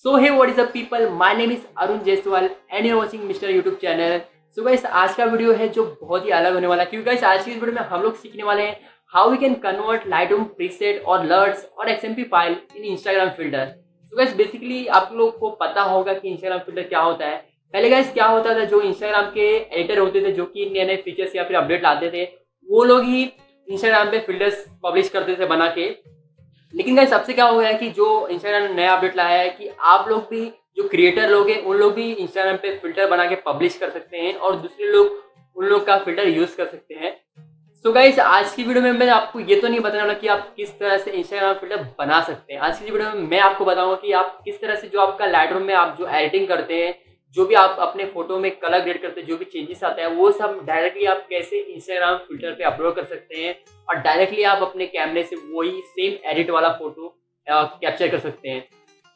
So hey what is up people, my name is Arun Jaiswal and you are watching Mister YouTube channel. So guys, आज का video है जो बहुत ही अलग होने वाला है, क्योंकि गाइस आज की इस वीडियो में हम लोग सीखने वाले हैं how we can convert Lightroom preset और लर्ट्स और XMP file in Instagram filter. So guys, basically आप लोग को पता होगा कि इंस्टाग्राम फिल्टर क्या होता है। पहले गाइस क्या होता था, जो इंस्टाग्राम के एडिटर होते थे जो कि नए नए फीचर्स या फिर अपडेट लाते थे, वो लोग ही इंस्टाग्राम पे फिल्टर्स पब्लिश करते थे बना के। लेकिन गाइस सबसे क्या हो गया है कि जो इंस्टाग्राम ने नया अपडेट लाया है कि आप लोग भी, जो क्रिएटर लोग हैं, उन लोग भी इंस्टाग्राम पे फिल्टर बना के पब्लिश कर सकते हैं और दूसरे लोग उन लोग का फिल्टर यूज कर सकते हैं। सो गाइस, आज की वीडियो में मैं आपको ये तो नहीं बताने वाला कि आप किस तरह से इंस्टाग्राम फिल्टर बना सकते हैं। आज की वीडियो में मैं आपको बताऊंगा कि आप किस तरह से जो आपका लाइटरूम में आप जो एडिटिंग करते हैं, जो भी आप अपने फोटो में कलर ग्रेड करते हैं, जो भी चेंजेस आता है, वो सब डायरेक्टली आप कैसे इंस्टाग्राम फिल्टर पे अपलोड कर सकते हैं और डायरेक्टली आप अपने कैमरे से वही सेम एडिट वाला फोटो कैप्चर कर सकते हैं।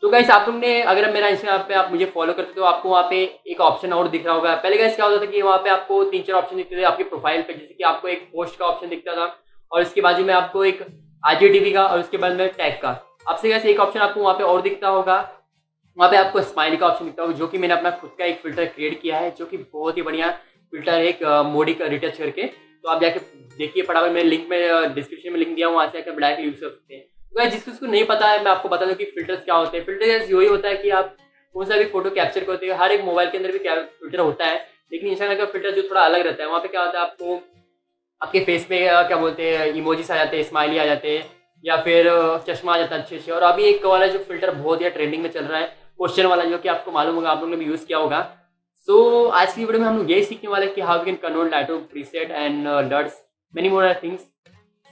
तो गाइस, आप लोग ने अगर मेरा इंस्टाग्राम पे आप मुझे फॉलो करते तो आपको वहाँ पे एक ऑप्शन और दिख रहा होगा। पहले गाइस क्या होता था कि वहाँ पे आपको 3-4 ऑप्शन दिखते थे आपके प्रोफाइल पे, जैसे कि आपको एक पोस्ट का ऑप्शन दिखता था और इसके बाजू में आपको एक IGTV का और उसके बाद में टैग का। आपसे गाइस एक ऑप्शन आपको वहाँ पे और दिखता होगा, वहाँ पे आपको स्माइली का ऑप्शन दिखता होगा, जो कि मैंने अपना खुद का एक फिल्टर क्रिएट किया है, जो कि बहुत ही बढ़िया फिल्टर है, एक मोडी का रिटच करके। तो आप जाके देखिए फटाफट, मैंने लिंक में डिस्क्रिप्शन में लिंक दिया, वहाँ से आकर डायरेक्ट यूज कर सकते हैं। तो जिसको नहीं पता है, मैं आपको बता दूं कि फिल्टर्स क्या होते हैं। फिल्टर्स यही होता है कि आप कौन सा भी फोटो कैप्चर करते हैं, हर एक मोबाइल के अंदर भी फिल्टर होता है, लेकिन इंस्टाग्राम का फिल्टर जो थोड़ा अलग रहता है, वहाँ पे क्या होता है, आपको आपके फेस पे क्या बोलते हैं, इमोजीज आ जाते हैं, स्माइली आ जाते हैं, या फिर चश्मा आ जाता है अच्छे से। और अभी एक वाला जो फिल्टर बहुत ही ट्रेंडिंग में चल रहा है, क्वेश्चन वाला, जो कि आपको मालूम होगा, आप लोगों ने भी यूज किया होगा। सो आज की वीडियो में हम लोग यही सीखने वाले हैं कि how we can convert Lightroom preset and lots many more things.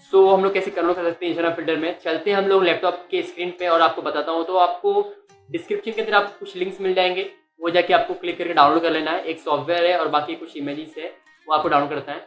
So हम लोग कैसे कन्वर्ट कर सकते हैं इंस्टाग्राम फिल्टर में। चलते हैं हम लोग लैपटॉप के स्क्रीन पे और आपको बताता हूँ। तो आपको डिस्क्रिप्शन के अंदर आपको कुछ लिंक्स मिल जाएंगे, वो जाके आपको क्लिक करके डाउनलोड कर लेना है। एक सॉफ्टवेयर है और बाकी कुछ इमेजेस है, वो आपको डाउनलोड करता है।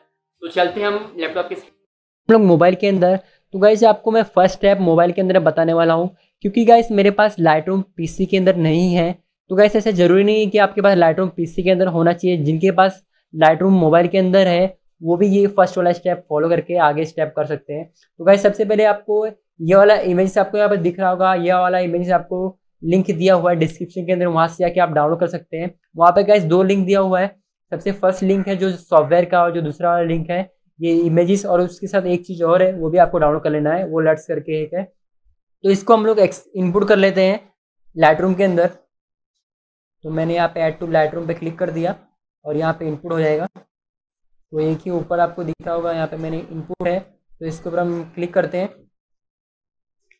तो चलते हैं हम लैपटॉप के हम लोग मोबाइल के अंदर। तो गाइस आपको मैं फर्स्ट स्टेप मोबाइल के अंदर बताने वाला हूँ, क्योंकि गाइस मेरे पास लाइटरूम PC के अंदर नहीं है। तो गाइस ऐसा जरूरी नहीं है कि आपके पास लाइटरूम PC के अंदर होना चाहिए। जिनके पास लाइटरूम मोबाइल के अंदर है वो भी ये फर्स्ट वाला स्टेप फॉलो करके आगे स्टेप कर सकते हैं। तो गाइस सबसे पहले आपको ये वाला इमेज आपको यहाँ पर दिख रहा होगा, ये वाला इमेज आपको लिंक दिया हुआ है डिस्क्रिप्शन के अंदर, वहाँ से जाके आप डाउनलोड कर सकते हैं। वहाँ पे गाइस 2 लिंक दिया हुआ है। सबसे फर्स्ट लिंक है जो सॉफ्टवेयर का, और जो दूसरा वाला लिंक है ये इमेजेस, और उसके साथ एक चीज़ और है, वो भी आपको डाउनलोड कर लेना है, वो लर्ट्स करके एक है। तो इसको हम लोग इनपुट कर लेते हैं लाइटरूम के अंदर। तो मैंने यहाँ पे ऐड टू लाइटरूम पे क्लिक कर दिया और यहाँ पे इनपुट हो जाएगा। तो एक ही ऊपर आपको दिख रहा होगा, यहाँ पे मैंने इनपुट है, तो इसके ऊपर हम क्लिक करते हैं।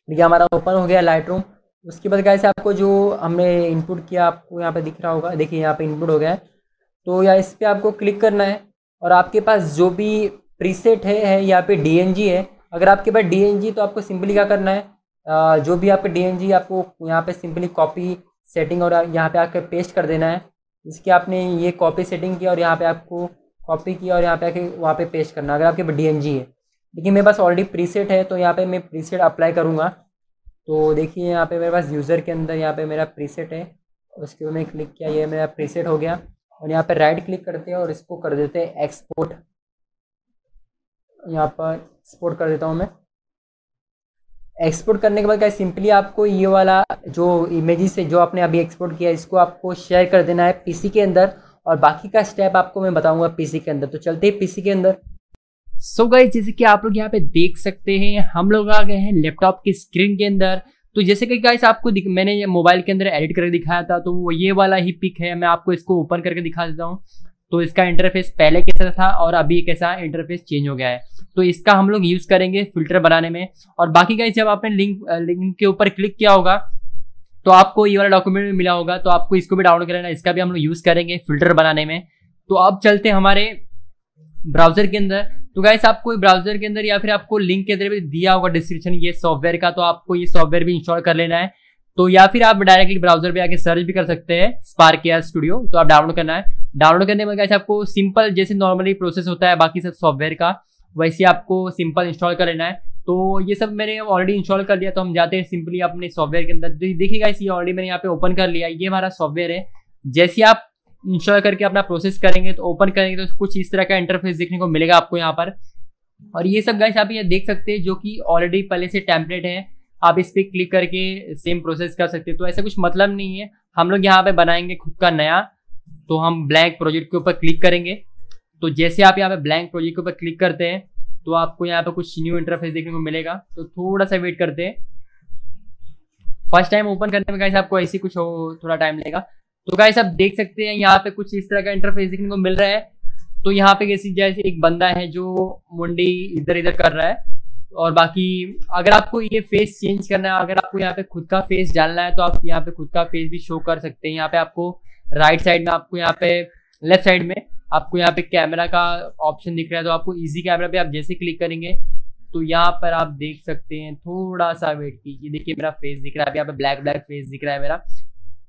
देखिए हमारा ओपन हो गया लाइटरूम। उसके बाद गाइस आपको जो हमने इनपुट किया आपको यहाँ पे दिख रहा होगा, देखिए यहाँ पे इनपुट हो गया है। तो या इस पर आपको क्लिक करना है और आपके पास जो भी प्रीसेट है यहाँ पे DNG है। अगर आपके पास DNG तो आपको सिंपली क्या करना है, जो भी आपका DNG आपको यहाँ पे सिंपली कॉपी सेटिंग और यहाँ पे आकर पेस्ट कर देना है। इसकी आपने ये कॉपी सेटिंग किया और यहाँ पे आपको कॉपी किया और यहाँ पे आके वहाँ पे पेस्ट करना, अगर आपके पास DNG है। लेकिन मेरे पास ऑलरेडी प्रीसेट है, तो यहाँ पे मैं प्रीसेट अप्लाई करूँगा। तो देखिए यहाँ पे मेरे पास यूज़र के अंदर यहाँ पे मेरा प्रीसेट है, उसके ऊपर मैं क्लिक किया, ये मेरा प्रीसेट हो गया। और यहाँ पे राइट क्लिक करते हैं और इसको कर देते हैं एक्सपोर्ट। यहाँ पर एक्सपोर्ट कर देता हूँ मैं। एक्सपोर्ट करने के बाद क्या, सिंपली आपको ये वाला जो इमेजेस है जो आपने अभी एक्सपोर्ट किया, इसको आपको शेयर कर देना है PC के अंदर, और बाकी का स्टेप आपको मैं बताऊंगा PC के अंदर। तो चलते हैं PC के अंदर। सो गाइस, जैसे कि आप लोग यहाँ पे देख सकते हैं, हम लोग आ गए हैं लैपटॉप की स्क्रीन के अंदर। तो जैसे कि गाइस आपको मैंने ये मोबाइल के अंदर एडिट करके दिखाया था, तो वो ये वाला ही पिक है। मैं आपको इसको ओपन करके दिखा देता हूँ। तो इसका इंटरफेस पहले कैसा था और अभी कैसा इंटरफेस चेंज हो गया है। तो इसका हम लोग यूज करेंगे फिल्टर बनाने में। और बाकी गाइस जब आपने लिंक के ऊपर क्लिक किया होगा तो आपको ये वाला डॉक्यूमेंट मिला होगा, तो आपको इसको भी डाउनलोड कर लेना। इसका भी हम लोग यूज करेंगे फिल्टर बनाने में। तो अब चलते हैं हमारे ब्राउजर के अंदर। तो गाइस आपको ब्राउजर के अंदर या फिर आपको लिंक के अंदर भी दिया होगा डिस्क्रिप्शन ये सॉफ्टवेयर का, तो आपको ये सॉफ्टवेयर भी इंस्टॉल कर लेना है। तो या फिर आप डायरेक्टली ब्राउजर पे आके सर्च भी कर सकते हैं स्पार्क या स्टूडियो। तो आप डाउनलोड करना है। डाउनलोड करने में गाइस आपको सिंपल जैसे नॉर्मली प्रोसेस होता है बाकी सब सॉफ्टवेयर का, वैसे आपको सिंपल इंस्टॉल कर लेना है। तो ये सब मैंने ऑलरेडी इंस्टॉल कर लिया। तो हम जाते हैं सिंपली अपने सॉफ्टवेयर के अंदर। देखिए गाइस, ये ऑलरेडी मैंने यहाँ पे ओपन कर लिया, ये हमारा सॉफ्टवेयर है। जैसे आप इंस्टॉल करके अपना प्रोसेस करेंगे, तो ओपन करेंगे तो कुछ इस तरह का इंटरफेस देखने को मिलेगा आपको यहाँ पर। और ये सब गाइस आप ये देख सकते हैं जो कि ऑलरेडी पहले से टेम्पलेट है। आप इस पर क्लिक करके सेम प्रोसेस कर सकते हो। तो ऐसा कुछ मतलब नहीं है, हम लोग यहाँ पे बनाएंगे खुद का नया। तो हम ब्लैंक प्रोजेक्ट के ऊपर क्लिक करेंगे। तो जैसे आप यहाँ पे ब्लैंक प्रोजेक्ट के ऊपर क्लिक करते हैं तो आपको यहाँ पे कुछ न्यू इंटरफेस देखने को मिलेगा। तो थोड़ा सा वेट करते हैं। फर्स्ट टाइम ओपन करने में गाइस आपको ऐसे कुछ थोड़ा टाइम लगेगा। तो गाइस आप देख सकते हैं यहाँ पे कुछ इस तरह का इंटरफेस देखने को मिल रहा है। तो यहाँ पे जैसे एक बंदा है जो मुंडी इधर इधर कर रहा है। और बाकी अगर आपको ये फेस चेंज करना है, अगर आपको यहाँ पे खुद का फेस डालना है तो आप यहाँ पे खुद का फेस भी शो कर सकते हैं। यहाँ पे आपको राइट साइड में, आपको यहाँ पे लेफ्ट साइड में आपको यहाँ पे कैमरा का ऑप्शन दिख रहा है। तो आपको इजी कैमरा पे आप जैसे क्लिक करेंगे तो यहाँ पर आप देख सकते हैं। थोड़ा सा वेट कीजिए, देखिए मेरा फेस दिख रहा है, यहाँ पे ब्लैक ब्लैक फेस दिख रहा है मेरा।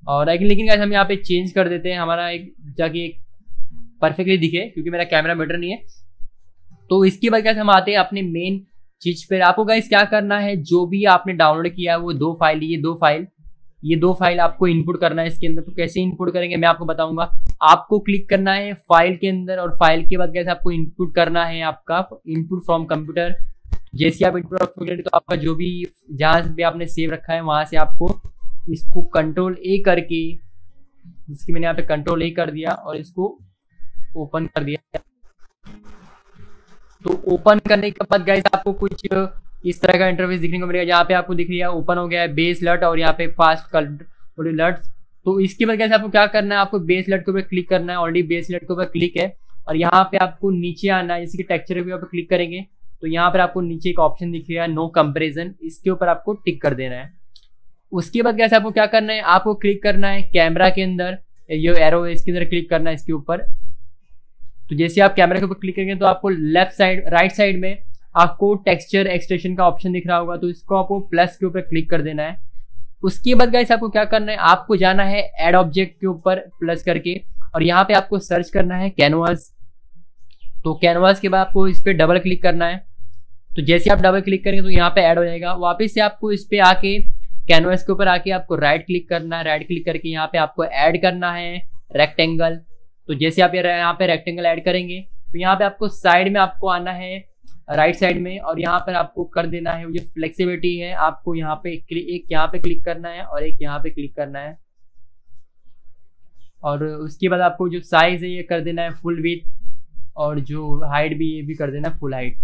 और लेकिन गाइस हम यहाँ पे चेंज कर देते हैं, हमारा एक जाके एक परफेक्टली दिखे, क्योंकि मेरा कैमरा बेटर नहीं है। तो इसके बाद गाइस हम आते हैं अपने मेन चीज पर। आपको गाइस क्या करना है, जो भी आपने डाउनलोड किया है वो ये दो फाइल आपको इनपुट करना है इसके अंदर। तो कैसे इनपुट करेंगे मैं आपको बताऊंगा। आपको क्लिक करना है फाइल के अंदर, और फाइल के बाद कैसे आपको इनपुट करना है, आपका इनपुट फ्रॉम कंप्यूटर। जैसे आप इनपुट फ्रॉम कंप्यूटर, तो आपका जो भी जहां भी आपने सेव रखा है वहां से आपको इसको Ctrl+A करके, जिसकी मैंने यहाँ पे Ctrl+A कर दिया और इसको ओपन कर दिया। तो ओपन करने के बाद गाइस आपको कुछ इस तरह का इंटरफेस दिखने को मिलेगा। यहाँ पे आपको दिख रही है ओपन हो गया है बेस लट, और यहाँ पे फास्ट कलर लट्स। तो इसके बाद गाइस आपको क्या करना है, आपको बेस लट के ऊपर क्लिक करना है। ऑलरेडी बेस लट के ऊपर क्लिक है, और यहाँ पे आपको नीचे आना है। जैसे कि टेक्सचर के ऊपर क्लिक करेंगे तो यहाँ पर आपको नीचे एक ऑप्शन दिख रहा है नो कंपेरिजन, इसके ऊपर आपको टिक कर देना है। उसके बाद गाइस आपको क्या करना है, आपको क्लिक करना है कैमरा के अंदर, ये एरो है इसके अंदर क्लिक करना है इसके ऊपर। तो जैसे आप कैमरा के ऊपर क्लिक करेंगे तो आपको लेफ्ट साइड राइट साइड में आपको टेक्सचर एक्सटेंशन का ऑप्शन दिख रहा होगा। तो इसको आपको प्लस के ऊपर क्लिक कर देना है। उसके बाद गाइस आपको क्या करना है, आपको जाना है ऐड ऑब्जेक्ट के ऊपर प्लस करके, और यहाँ पे आपको सर्च करना है कैनवास। तो कैनवास के बाद आपको इस पर डबल क्लिक करना है। तो जैसे आप डबल क्लिक करेंगे तो यहाँ पे ऐड हो जाएगा। वापस से आपको इस पे आके कैनवास के ऊपर आके आपको राइट क्लिक करना है। राइट क्लिक करके यहाँ पे आपको ऐड करना है रेक्टेंगल। तो जैसे आप यहाँ पे रेक्टेंगल ऐड करेंगे तो यहाँ पे आपको साइड में आपको आना है राइट साइड में, और यहाँ पर आपको कर देना है जो फ्लेक्सिबिलिटी है, आपको यहाँ पे एक यहाँ पे क्लिक करना है और एक यहाँ पे क्लिक करना है। और उसके बाद आपको जो साइज है ये कर देना है फुल विड्थ, और जो हाइट भी ये भी कर देना है फुल हाइट।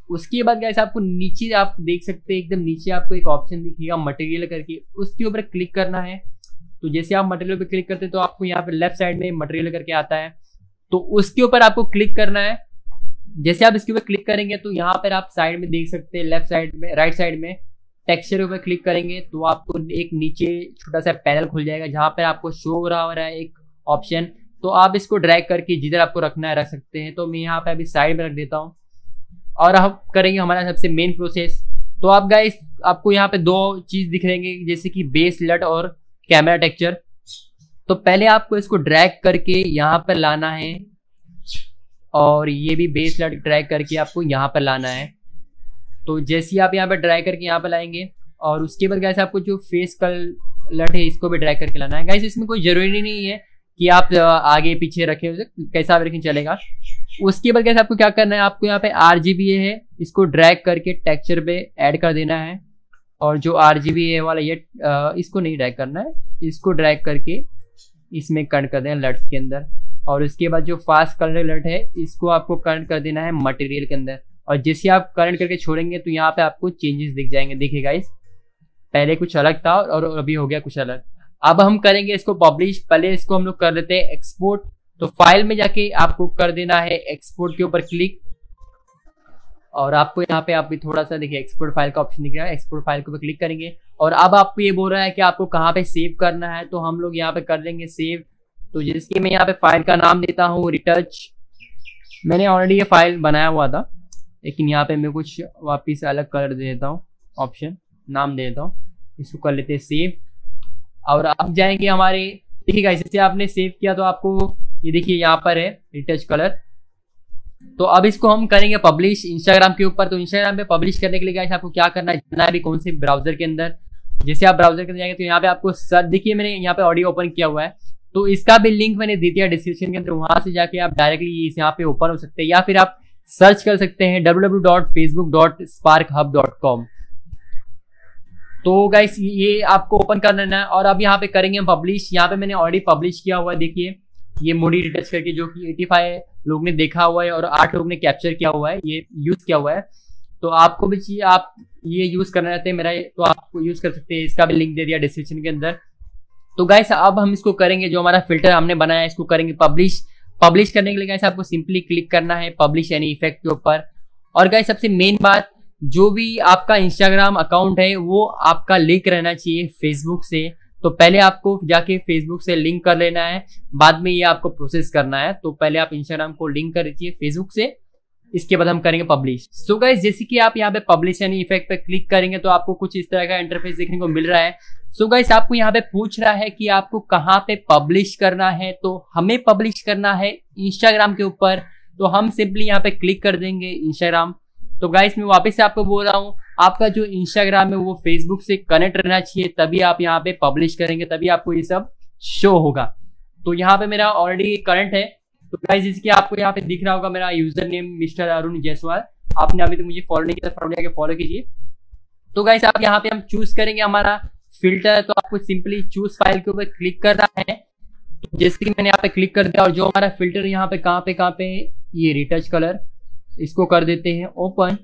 उसके बाद गाइस आपको नीचे आप देख सकते हैं एकदम नीचे आपको एक ऑप्शन दिखेगा मटेरियल करके, उसके ऊपर क्लिक करना है। तो जैसे आप मटेरियल पे क्लिक करते हैं तो आपको यहाँ पे लेफ्ट साइड में मटेरियल करके आता है। तो उसके ऊपर आपको क्लिक करना है। जैसे आप इसके ऊपर क्लिक करेंगे तो यहाँ पर आप साइड में देख सकते हैं लेफ्ट साइड में राइट साइड में टेक्सचर के ऊपर क्लिक करेंगे तो आपको एक नीचे छोटा सा पैनल खुल जाएगा जहाँ पर आपको शो हो रहा है एक ऑप्शन। तो आप इसको ड्रैग करके जिधर आपको रखना है रख सकते हैं। तो मैं यहाँ पे अभी साइड में रख देता हूँ, और हम करेंगे हमारा सबसे मेन प्रोसेस। तो आप गाइस आपको यहाँ पे दो चीज दिख रहेंगे, जैसे कि बेस लट और कैमरा टेक्सचर। तो पहले आपको इसको ड्रैग करके यहाँ पर लाना है, और ये भी बेस लट ड्रैग करके आपको यहाँ पर लाना है। तो जैसे ही आप यहाँ पर ड्रैग करके यहाँ पर लाएंगे, और उसके बाद गाइस आपको जो फेस लट है इसको भी ड्रैग करके लाना है। गाइस इसमें कोई जरूरी नहीं है कि आप आगे पीछे रखे, कैसा भी रखें चलेगा। उसके बाद गाइस आपको क्या करना है, आपको यहाँ पे RGBA है इसको ड्रैग करके टेक्सचर पे ऐड कर देना है। और जो RGBA वाला ये इसको नहीं ड्रैग करना है, इसको ड्रैग करके इसमें कट कर देना लट्स के अंदर। और उसके बाद जो फास्ट कलर लट है इसको आपको कट कर देना है मटेरियल के अंदर। और जैसे आप करंट करके छोड़ेंगे तो यहाँ पे आपको चेंजेस दिख जाएंगे। देखिए गाइस पहले कुछ अलग था और अभी हो गया कुछ अलग। अब हम करेंगे इसको पब्लिश। पहले इसको हम लोग कर लेते हैं एक्सपोर्ट। तो फाइल में जाके आपको कर देना है एक्सपोर्ट के ऊपर क्लिक, और आपको यहाँ पे आप भी थोड़ा सा देखिए एक्सपोर्ट फाइल का ऑप्शन दिख रहा है। एक्सपोर्ट फाइल के ऊपर क्लिक करेंगे, और अब आपको ये बोल रहा है कि आपको कहाँ पे सेव करना है। तो हम लोग यहाँ पे कर देंगे सेव। तो जिसकी मैं यहाँ पे फाइल का नाम देता हूँ रिटच। मैंने ऑलरेडी ये फाइल बनाया हुआ था, लेकिन यहाँ पे मैं कुछ वापिस अलग कर देता हूँ, ऑप्शन नाम दे देता हूँ, इसको कर लेते हैं सेव। और अब जाएंगे हमारे, देखिए गाइस जैसे आपने सेव किया तो आपको ये देखिए यहाँ पर है रिटच कलर। तो अब इसको हम करेंगे पब्लिश इंस्टाग्राम के ऊपर। तो इंस्टाग्राम पे पब्लिश करने के लिए गाइस आपको क्या करना है, जाना है भी कौन से ब्राउजर के अंदर। जैसे आप ब्राउजर के अंदर जाएंगे तो यहाँ पे आपको सर्च, देखिए मैंने यहाँ पे ऑडियो ओपन किया हुआ है, तो इसका भी लिंक मैंने दे दिया डिस्क्रिप्शन के अंदर। वहां से जाके आप डायरेक्टली यहाँ पे ओपन हो सकते हैं, या फिर आप सर्च कर सकते हैं www.facebook.sparkhub.com। तो गाइस ये आपको ओपन कर लेना है और अब यहाँ पे करेंगे हम पब्लिश। यहाँ पे मैंने ऑलरेडी पब्लिश किया हुआ है, देखिए ये मूडी रिटच करके, जो कि 85 लोग ने देखा हुआ है और 8 लोग ने कैप्चर किया हुआ है, ये यूज किया हुआ है। तो आपको भी चाहिए, आप ये यूज करना चाहते हैं मेरा, तो आप यूज कर सकते हैं, इसका भी लिंक दे दिया डिस्क्रिप्शन के अंदर। तो गाइस अब हम इसको करेंगे, जो हमारा फिल्टर हमने बनाया है इसको करेंगे पब्लिश। पब्लिश करने के लिए गाइस आपको सिंपली क्लिक करना है पब्लिश एनी इफेक्ट के ऊपर। और गाइस सबसे मेन बात, जो भी आपका इंस्टाग्राम अकाउंट है वो आपका लिंक रहना चाहिए फेसबुक से। तो पहले आपको जाके फेसबुक से लिंक कर लेना है, बाद में ये आपको प्रोसेस करना है। तो पहले आप इंस्टाग्राम को लिंक कर लीजिए फेसबुक से, इसके बाद हम करेंगे पब्लिश। सो गाइस जैसे कि आप यहाँ पे पब्लिश यानी इफेक्ट पे क्लिक करेंगे तो आपको कुछ इस तरह का इंटरफेस देखने को मिल रहा है। सो गाइस आपको यहाँ पे पूछ रहा है कि आपको कहाँ पे पब्लिश करना है, तो हमें पब्लिश करना है इंस्टाग्राम के ऊपर। तो हम सिंपली यहाँ पे क्लिक कर देंगे इंस्टाग्राम। तो गाइस मैं वापस से आपको बोल रहा हूँ, आपका जो इंस्टाग्राम है वो फेसबुक से कनेक्ट रहना चाहिए, तभी आप यहाँ पे पब्लिश करेंगे, तभी आपको ये सब शो होगा। तो यहाँ पे मेरा ऑलरेडी करंट है। तो गाइस जिसकी आपको यहाँ पे दिख रहा होगा मेरा user name mister Arun Jaiswal, आपने अभी तो मुझे फॉलो नहीं किया, फॉलो जाके फॉलो कीजिए। तो गाइस आप यहाँ पे हम चूज करेंगे हमारा फिल्टर, तो आपको सिंपली चूज फाइल के ऊपर क्लिक करना है। तो जैसे कि मैंने यहाँ पे क्लिक कर दिया और जो हमारा फिल्टर यहाँ पे कहाँ पे ये रिटच कलर, इसको कर देते हैं ओपन।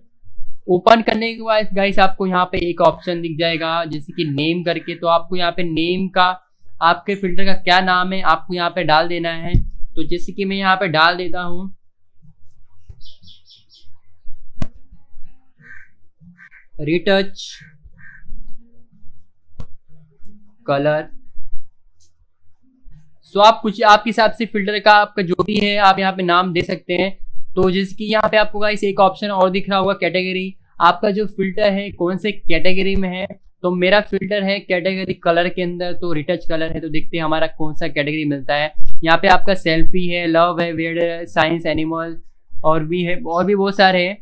ओपन करने के बाद गाइस आपको यहाँ पे एक ऑप्शन दिख जाएगा जैसे कि नेम करके। तो आपको यहाँ पे नेम का, आपके फिल्टर का क्या नाम है आपको यहाँ पे डाल देना है। तो जैसे कि मैं यहाँ पे डाल देता हूँ रिटच कलर। सो आप कुछ आपके हिसाब से फिल्टर का आपका जो भी है आप यहाँ पे नाम दे सकते हैं। तो जैसे कि यहाँ पे आपको गाइस एक ऑप्शन और दिख रहा होगा कैटेगरी, आपका जो फिल्टर है कौन से कैटेगरी में है। तो मेरा फिल्टर है कैटेगरी कलर के अंदर, तो रिटच कलर है। तो देखते हैं हमारा कौन सा कैटेगरी मिलता है। यहाँ पे आपका सेल्फी है, लव है, वेड है, साइंस, एनिमल और भी है, और भी बहुत सारे हैं।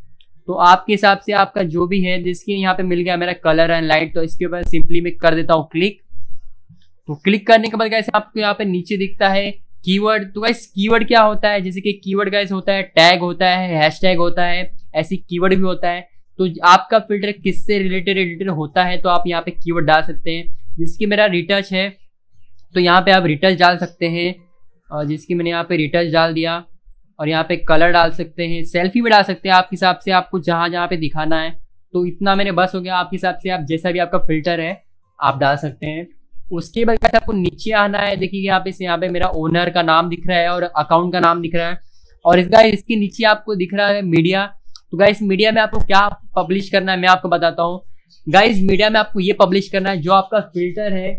तो आपके हिसाब से आपका जो भी है, जिसकी यहाँ पे मिल गया मेरा कलर एंड लाइट, तो इसके ऊपर सिंपली मैं कर देता हूँ क्लिक। तो क्लिक करने के बाद गाइस आपको यहाँ पे नीचे दिखता है कीवर्ड। तो गाइस कीवर्ड क्या होता है, जैसे कि कीवर्ड गाइस होता है टैग होता है, हैशटैग होता है, ऐसी कीवर्ड भी होता है। तो आपका फिल्टर किससे रिलेटेड होता है तो आप यहाँ पे कीवर्ड डाल सकते हैं। जिसकी मेरा रिटच है तो यहाँ पे आप रिटच डाल सकते हैं, और जिसकी मैंने यहाँ पे रिटच डाल दिया। और यहाँ पे कलर डाल सकते हैं, सेल्फी भी डाल सकते हैं आपके हिसाब से, आपको जहाँ पे दिखाना है। तो इतना मैंने बस हो गया। आपके हिसाब से आप जैसा भी आपका फिल्टर है आप डाल सकते हैं। उसके बाद आपको नीचे आना है, देखिए यहाँ पे मेरा ओनर का नाम दिख रहा है और अकाउंट का नाम दिख रहा है। और इसके नीचे आपको दिख रहा है मीडिया। तो गाइस मीडिया में आपको क्या पब्लिश करना है मैं आपको बताता हूँ। गाइस मीडिया में आपको ये पब्लिश करना है जो आपका फिल्टर है,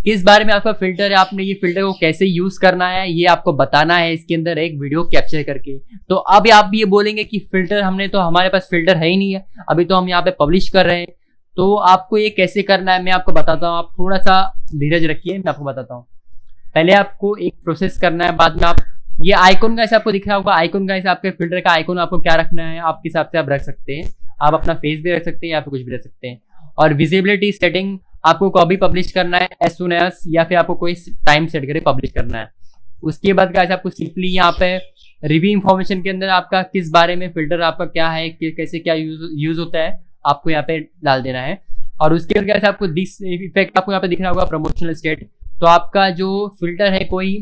किस बारे में आपका फिल्टर है, आपने ये फिल्टर को कैसे यूज करना है ये आपको बताना है इसके अंदर एक वीडियो कैप्चर करके। तो अब आप ये बोलेंगे कि फिल्टर हमारे पास फिल्टर है ही नहीं है, अभी तो हम यहाँ पे पब्लिश कर रहे हैं। तो आपको ये कैसे करना है मैं आपको बताता हूँ, आप थोड़ा सा धीरज रखिए, मैं आपको बताता हूँ। पहले आपको एक प्रोसेस करना है, बाद में आप ये आइकॉन गाइस आपको दिख रहा होगा, आइकॉन गाइस आपके फिल्टर का आइकॉन आपको क्या रखना है आपके हिसाब से आप रख सकते हैं। आप अपना फेस भी रख सकते हैं या फिर कुछ भी रख सकते हैं। और विजिबिलिटी सेटिंग आपको कभी पब्लिश करना है एज सुन एज, या फिर आपको कोई टाइम सेट करके पब्लिश करना है। उसके बाद गाइस आपको सिंपली यहाँ पे रिव्यू इन्फॉर्मेशन के अंदर आपका किस बारे में फिल्टर आपका क्या है, कैसे क्या यूज होता है आपको यहाँ पे डाल देना है। और उसके बाद गाइस आपको दिस इफेक्ट आपको यहाँ पे दिख रहा होगा प्रमोशनल स्टेट। तो आपका जो फिल्टर है कोई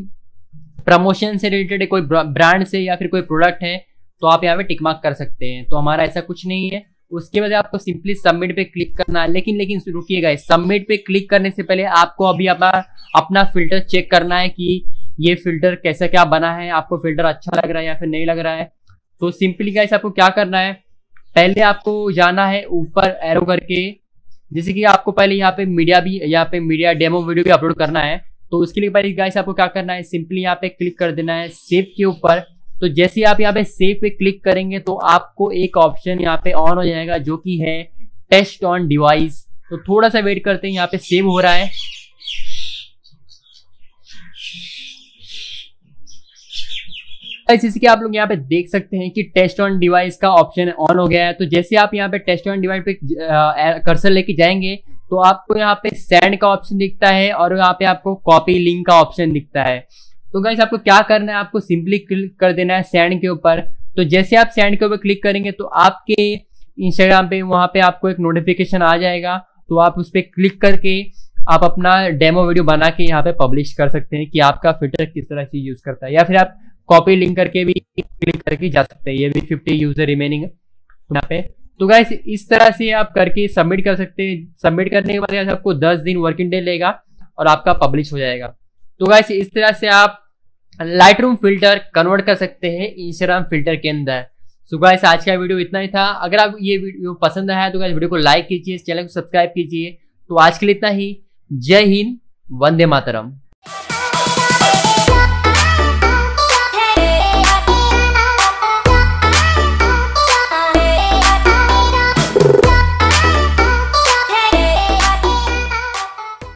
प्रमोशन से रिलेटेड है, कोई ब्रांड से या फिर कोई प्रोडक्ट है, तो आप यहाँ पे टिक मार्क कर सकते हैं। तो हमारा ऐसा कुछ नहीं है। उसके बाद आपको सिंपली सबमिट पे क्लिक करना है। लेकिन रुकिएगा, सबमिट पे क्लिक करने से पहले आपको अभी अपना फिल्टर चेक करना है कि ये फिल्टर कैसा क्या बना है, आपको फिल्टर अच्छा लग रहा है या फिर नहीं लग रहा है। तो सिंपली गाइस आपको क्या करना है, पहले आपको जाना है ऊपर एरो करके, जैसे कि आपको पहले यहाँ पे मीडिया डेमो वीडियो भी अपलोड करना है। तो उसके लिए पहले गाइस आपको क्या करना है, सिंपली यहाँ पे क्लिक कर देना है सेव के ऊपर। तो जैसे ही आप यहाँ पे सेव पे क्लिक करेंगे तो आपको एक ऑप्शन यहाँ पे ऑन हो जाएगा जो कि है टेस्ट ऑन डिवाइस। तो थोड़ा सा वेट करते हैं, यहाँ पे सेव हो रहा है। जैसे कि आप लोग यहाँ पे देख सकते हैं कि टेस्ट ऑन डिवाइस का ऑप्शन ऑन हो गया है। तो जैसे आप यहाँ पे टेस्ट ऑन डिवाइस पे कर्सर लेके जाएंगे तो आपको यहाँ पे सेंड का ऑप्शन दिखता है और यहाँ पे आपको कॉपी लिंक का ऑप्शन दिखता है। तो गाइस आपको क्या करना है, आपको सिंपली क्लिक कर देना है सेंड के ऊपर। तो जैसे आप सेंड के ऊपर क्लिक करेंगे तो आपके इंस्टाग्राम पे वहां पे आपको एक नोटिफिकेशन आ जाएगा तो आप उस पर क्लिक करके आप अपना डेमो वीडियो बना के यहाँ पे पब्लिश कर सकते हैं कि आपका फिल्टर किस तरह से यूज करता है, या फिर आप कॉपी लिंक करके भी क्लिक करके जा सकते हैं। ये भी 50 यूजर रिमेनिंग यहाँ पे। तो गाइस इस तरह से आप करके सबमिट कर सकते हैं। सबमिट करने के बाद आपको 10 दिन वर्किंग डे लेगा और आपका पब्लिश हो जाएगा। तो गाइस इस तरह से आप लाइटरूम फिल्टर कन्वर्ट कर सकते हैं इंस्टाग्राम फिल्टर के अंदर। सो गाइस आज का वीडियो इतना ही था। अगर आप ये वीडियो पसंद आया तो गाइस वीडियो को लाइक कीजिए, चैनल को सब्सक्राइब कीजिए। तो आज के लिए इतना ही। जय हिंद, वंदे मातरम।